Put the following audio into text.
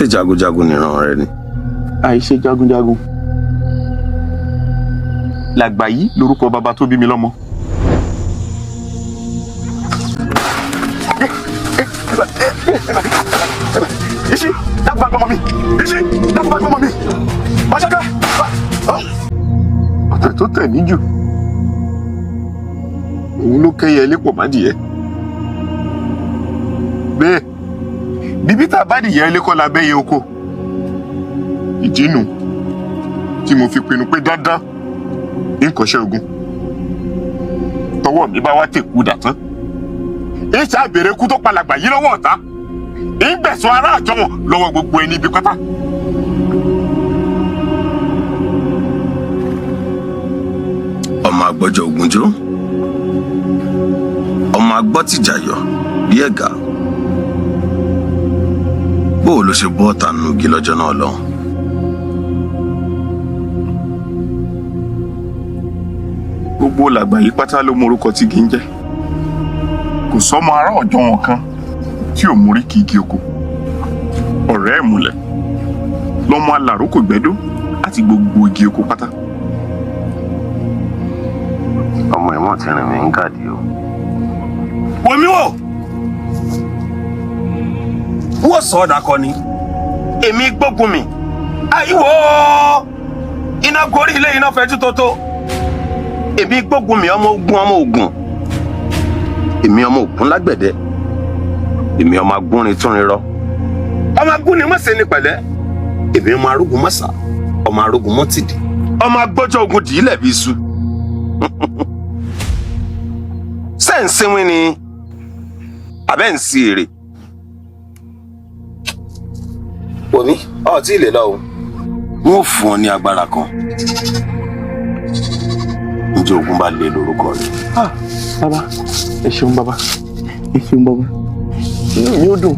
ṣé jagunjagun nìran rẹ ni? Àìṣe jagunjagun. Làgbàyí lórúkọ bàbá tó bí mi lọ́mọ. Iṣi, dákun bá gbọ́mọ mi. Iṣi, dákun bá gbọ́mọ mi. Ọ̀ṣẹ́kẹ́. Ọ̀tẹ̀ tó tẹ̀ mí jù. Òun ló kẹ́yẹ ilé pọ̀ mádìyẹ. Bẹ́ẹ̀, bíbí tá a bá dìyẹ ilé kọ́ la bẹ́yẹ oko. Ìdí nù tí mo fi pinnu pé dandan nkọ́ṣẹ́ ogun. Tọwọ́ mi bá wá tèkú dà tán. Ìṣe àbèrè kú tó palàgbà yìí lọ́wọ́ ọ̀tá. Ìgbẹ̀sọ̀ ará àjọwọ̀n lọ́wọ́ gbogbo ẹni ibi pátá. Ọmọ agbọ́jọ ògúnjó, ọmọ agbọ́tìjàyọ̀ bí ẹ̀gà. Bóò ló ṣe bọ́ ọ̀tá nínú igi lọ́jọ́ náà lọ́hùn? Gbogbo làgbà yìí pátá ló mọ orúkọ tí igi ń jẹ́. Kò sọ́mọ ará ọ̀jọ̀wọ̀n kan tí ò mórí kí igi oko. Ọ̀rẹ́ ìmùlẹ̀ lọ́mọ alàrókò gbẹ́dó àti gbogbo igi oko pátá. Ọmọ ẹ̀mọ́ ti rìn mí ń gàdí o. Wò mí wò! Wọ́n sọ ọ́dà kọ ni. Èmi gbógun mi. Àyíwò! Iná gorí ilé iná fẹ́jú tótó. Èmi gbógun mi ọmọ ogun. Èmi ọmọ ògún lágbẹ̀dẹ. Èmi ọmọ agúnrin túnrin rọ. Ọmọ agúnni mọ̀sẹ̀ ní pẹ̀lẹ́. Èmi ọmọ arógun mọ́sà, ọmọ arógun mọ́tìdì. Ọmọ agbọ́jọ́ ogun dì í lẹ̀ bí iṣu. Ṣé ń sinwin ni? Àbẹ́ ń si èrè? Omi, ọ̀ tí ì lè lọ o. Wọ́n fún ọ ní agbára kan. Ǹjẹ́ ogun bá lè lórúkọ rẹ̀? Bàbá, ẹ ṣeun bàbá. Ẹ ṣeun bàbá. Inú mi ó dùn.